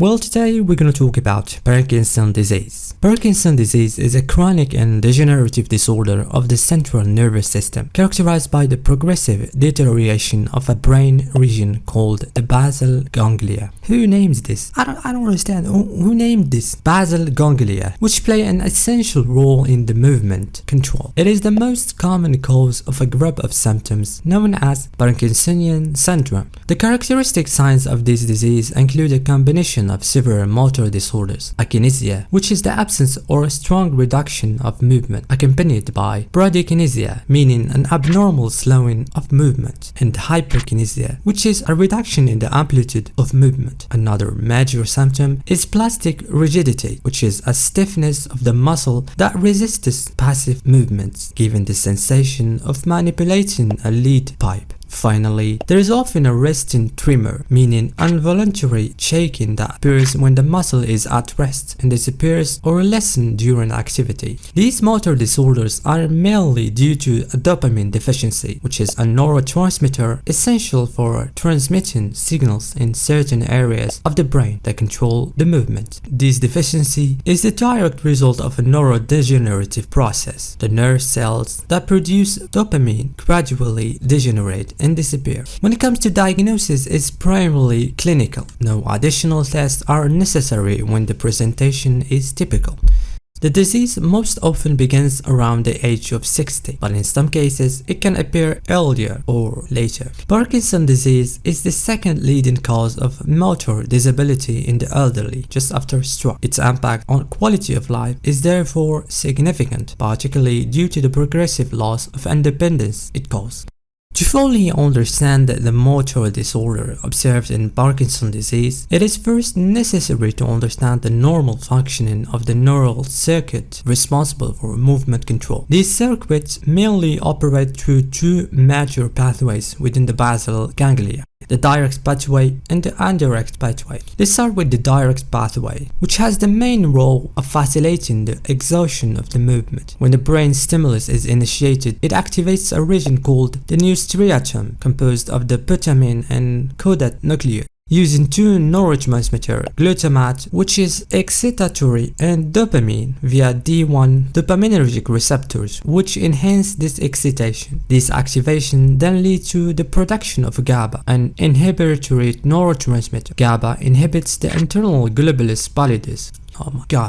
Well, today we're going to talk about Parkinson disease. Parkinson disease is a chronic and degenerative disorder of the central nervous system, characterized by the progressive deterioration of a brain region called the basal ganglia. Who names this? I don't understand. Who named this? Basal ganglia, which play an essential role in the movement control. It is the most common cause of a group of symptoms known as Parkinsonian syndrome. The characteristic signs of this disease include a combination of severe motor disorders, akinesia, which is the absence or a strong reduction of movement, accompanied by bradykinesia, meaning an abnormal slowing of movement, and hyperkinesia, which is a reduction in the amplitude of movement. Another major symptom is plastic rigidity, which is a stiffness of the muscle that resists passive movements, given the sensation of manipulating a lead pipe. Finally, there is often a resting tremor, meaning involuntary shaking that appears when the muscle is at rest and disappears or lessens during activity. These motor disorders are mainly due to a dopamine deficiency, which is a neurotransmitter essential for transmitting signals in certain areas of the brain that control the movement. This deficiency is the direct result of a neurodegenerative process. The nerve cells that produce dopamine gradually degenerate and disappear. When it comes to diagnosis, it's primarily clinical. No additional tests are necessary when the presentation is typical. The disease most often begins around the age of 60, but in some cases it can appear earlier or later. Parkinson's disease is the second leading cause of motor disability in the elderly, just after stroke. Its impact on quality of life is therefore significant, particularly due to the progressive loss of independence it causes. To fully understand the motor disorder observed in Parkinson's disease, it is first necessary to understand the normal functioning of the neural circuit responsible for movement control. These circuits mainly operate through two major pathways within the basal ganglia: the direct pathway and the indirect pathway. Let's start with the direct pathway, which has the main role of facilitating the exhaustion of the movement. When the brain stimulus is initiated, it activates a region called the striatum, composed of the dopamine and coda nucleus, using two neurotransmitters, glutamate, which is excitatory, and dopamine via D1 dopaminergic receptors, which enhance this excitation. This activation then leads to the production of GABA, an inhibitory neurotransmitter. GABA inhibits the internal globulus pallidus,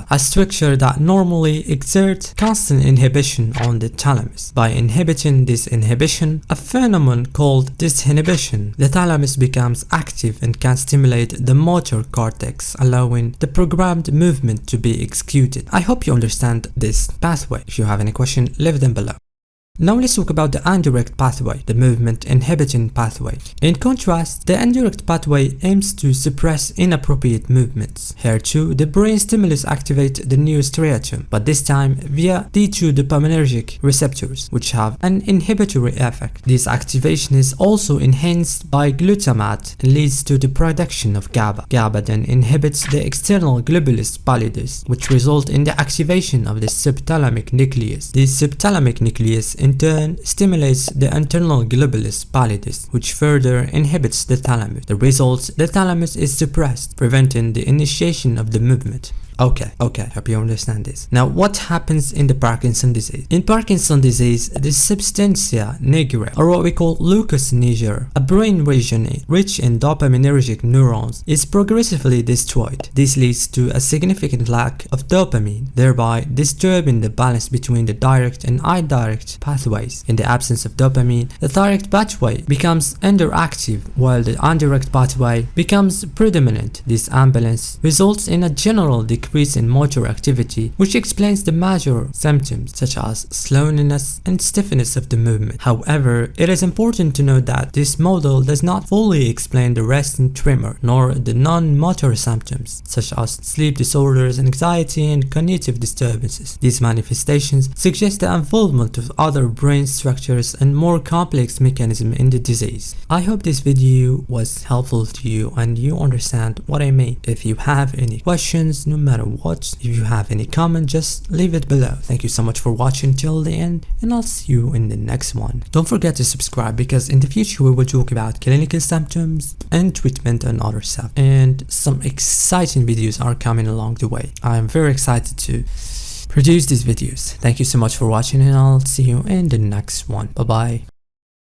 a structure that normally exerts constant inhibition on the thalamus. By inhibiting this inhibition, a phenomenon called disinhibition, the thalamus becomes active and can stimulate the motor cortex, allowing the programmed movement to be executed. I hope you understand this pathway. If you have any question, leave them below. Now let's talk about the indirect pathway, the movement inhibiting pathway. In contrast, the indirect pathway aims to suppress inappropriate movements. Here too, the brain stimulus activates the new striatum, but this time via D2 dopaminergic receptors, which have an inhibitory effect. This activation is also enhanced by glutamate and leads to the production of GABA. GABA then inhibits the external globulus pallidus, which result in the activation of the subthalamic nucleus. This subthalamic nucleus in turn stimulates the internal globulus pallidus, which further inhibits the thalamus. The result, the thalamus is suppressed, preventing the initiation of the movement. Okay, hope you understand this. Now, what happens in the Parkinson disease? In Parkinson disease, the substantia nigra, or what we call locus niger, a brain region rich in dopaminergic neurons, is progressively destroyed. This leads to a significant lack of dopamine, thereby disturbing the balance between the direct and indirect pathways. In the absence of dopamine, the direct pathway becomes underactive, while the indirect pathway becomes predominant. This imbalance results in a general decrease in motor activity, which explains the major symptoms such as slowness and stiffness of the movement. However, it is important to note that this model does not fully explain the resting tremor, nor the non-motor symptoms such as sleep disorders, anxiety, and cognitive disturbances. These manifestations suggest the involvement of other brain structures and more complex mechanisms in the disease. I hope this video was helpful to you and you understand what I mean. If you have any questions, no matter matter what. If you have any comment, just leave it below. Thank you so much for watching till the end, and I'll see you in the next one. Don't forget to subscribe, because in the future we will talk about clinical symptoms and treatment and other stuff, and some exciting videos are coming along the way. I'm very excited to produce these videos. Thank you so much for watching, and I'll see you in the next one. Bye bye.